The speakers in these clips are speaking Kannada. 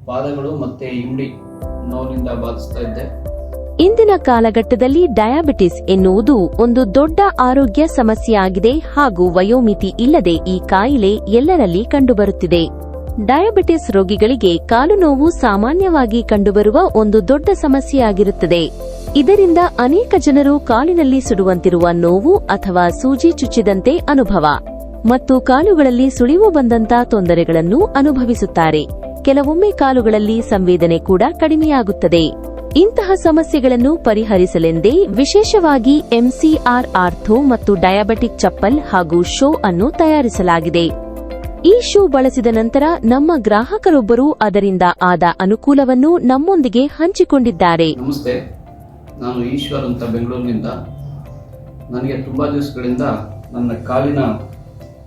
ಪಾದಗಳು ಮತ್ತೆ ಇಮ್ಡಿ ನೋವಿನಿಂದ ಬಾಧಿಸ್ತಾ ಇದ್ದೆ. ಇಂದಿನ ಕಾಲಘಟ್ಟದಲ್ಲಿ ಡಯಾಬಿಟಿಸ್ ಎನ್ನುವುದು ಒಂದು ದೊಡ್ಡ ಆರೋಗ್ಯ ಸಮಸ್ಯೆಯಾಗಿದೆ ಹಾಗೂ ವಯೋಮಿತಿ ಇಲ್ಲದೆ ಈ ಕಾಯಿಲೆ ಎಲ್ಲರಲ್ಲಿ ಕಂಡುಬರುತ್ತಿದೆ. ಡಯಾಬಿಟಿಸ್ ರೋಗಿಗಳಿಗೆ ಕಾಲು ನೋವು ಸಾಮಾನ್ಯವಾಗಿ ಕಂಡುಬರುವ ಒಂದು ದೊಡ್ಡ ಸಮಸ್ಯೆಯಾಗಿರುತ್ತದೆ. ಇದರಿಂದ ಅನೇಕ ಜನರು ಕಾಲಿನಲ್ಲಿ ಸುಡುವಂತಿರುವ ನೋವು ಅಥವಾ ಸೂಜಿ ಚುಚ್ಚಿದಂತೆ ಅನುಭವ ಮತ್ತು ಕಾಲುಗಳಲ್ಲಿ ಸುಳಿವು ಬಂದಂತ ತೊಂದರೆಗಳನ್ನು ಅನುಭವಿಸುತ್ತಾರೆ. ಕೆಲವೊಮ್ಮೆ ಕಾಲುಗಳಲ್ಲಿ ಸಂವೇದನೆ ಕೂಡ ಕಡಿಮೆಯಾಗುತ್ತದೆ. ಇಂತಹ ಸಮಸ್ಯೆಗಳನ್ನು ಪರಿಹರಿಸಲೆಂದೇ ವಿಶೇಷವಾಗಿ ಎಂಸಿಆರ್ ಆರ್ಥೋ ಮತ್ತು ಡಯಾಬೆಟಿಕ್ ಚಪ್ಪಲ್ ಹಾಗೂ ಶೂ ಅನ್ನು ತಯಾರಿಸಲಾಗಿದೆ. ಈ ಶೂ ಬಳಸಿದ ನಂತರ ನಮ್ಮ ಗ್ರಾಹಕರೊಬ್ಬರು ಅದರಿಂದ ಆದ ಅನುಕೂಲವನ್ನು ನಮ್ಮೊಂದಿಗೆ ಹಂಚಿಕೊಂಡಿದ್ದಾರೆ. ನಮಸ್ತೆ, ನಾನು ಈಶ್ವರ್ ಅಂತ ಬೆಂಗಳೂರಿನಿಂದ. ನನಗೆ ತುಂಬಾ ದಿವಸಗಳಿಂದ ನನ್ನ ಕಾಲಿನ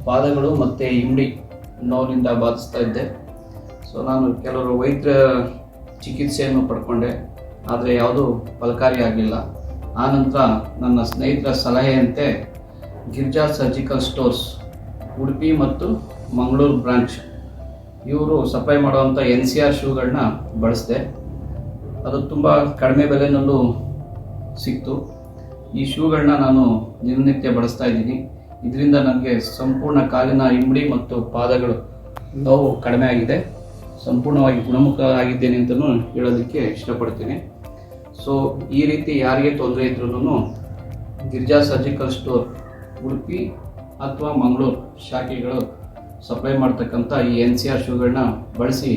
ಪಾದಗಳು ಮತ್ತೆ ಇಮ್ಡಿ ನೋವಿನಿಂದ ಬಾಧಿಸ್ತಾ ಇದ್ದೆ. ಸೊ ನಾನು ಕೆಲವರು ವೈದ್ಯರ ಚಿಕಿತ್ಸೆಯನ್ನು ಪಡ್ಕೊಂಡೆ, ಆದರೆ ಯಾವುದೂ ಫಲಕಾರಿಯಾಗಲಿಲ್ಲ. ಆನಂತರ ನನ್ನ ಸ್ನೇಹಿತರ ಸಲಹೆಯಂತೆ ಗಿರ್ಜಾ ಸರ್ಜಿಕಲ್ ಸ್ಟೋರ್ಸ್ ಉಡುಪಿ ಮತ್ತು ಮಂಗಳೂರು ಬ್ರಾಂಚ್ ಇವರು ಸಪ್ಲೈ ಮಾಡುವಂಥ NCR ಶೂಗಳನ್ನ ಬಳಸಿದೆ. ಅದು ತುಂಬ ಕಡಿಮೆ ಬೆಲೆನಲ್ಲೂ ಸಿಕ್ತು. ಈ ಶೂಗಳನ್ನ ನಾನು ದಿನನಿತ್ಯ ಬಳಸ್ತಾ ಇದ್ದೀನಿ. ಇದರಿಂದ ನನಗೆ ಸಂಪೂರ್ಣ ಕಾಲಿನ ಇಮ್ಡಿ ಮತ್ತು ಪಾದಗಳು ನೋವು ಕಡಿಮೆ ಆಗಿದೆ, ಸಂಪೂರ್ಣವಾಗಿ ಗುಣಮುಖ ಆಗಿದ್ದೇನೆ ಅಂತಲೂ ಹೇಳೋದಕ್ಕೆ ಇಷ್ಟಪಡ್ತೀನಿ. ಸೊ ಈ ರೀತಿ ಯಾರಿಗೆ ತೊಂದರೆ ಇದ್ರೂ ಗಿರ್ಜಾ ಸರ್ಜಿಕಲ್ ಸ್ಟೋರ್ ಉಡುಪಿ ಅಥವಾ ಮಂಗಳೂರು ಶಾಖೆಗಳು ಸಪ್ಲೈ ಮಾಡ್ತಕ್ಕಂಥ ಈ NCR ಶೂಗಳನ್ನ ಬಳಸಿ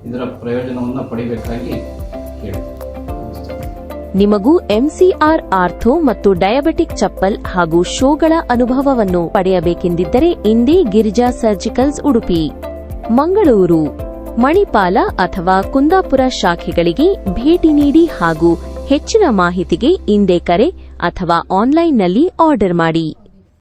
ಇದರ ಪ್ರಯೋಜನವನ್ನು ಪಡಿಬೇಕಾಗಿ ಕೇಳಿ. ನಿಮಗೂ ಎಂಸಿಆರ್ ಆರ್ಥೋ ಮತ್ತು ಡಯಾಬೆಟಿಕ್ ಚಪ್ಪಲ್ ಹಾಗೂ ಶೂಗಳ ಅನುಭವವನ್ನು ಪಡೆಯಬೇಕೆಂದಿದ್ದರೆ ಇಂದೇ ಗಿರಿಜಾ ಸರ್ಜಿಕಲ್ಸ್ ಉಡುಪಿ, ಮಂಗಳೂರು, ಮಣಿಪಾಲ ಅಥವಾ ಕುಂದಾಪುರ ಶಾಖೆಗಳಿಗೆ ಭೇಟಿ ನೀಡಿ ಹಾಗೂ ಹೆಚ್ಚಿನ ಮಾಹಿತಿಗೆ ಇಂದೇ ಕರೆ ಅಥವಾ ಆನ್ಲೈನ್ನಲ್ಲಿ ಆರ್ಡರ್ ಮಾಡಿ.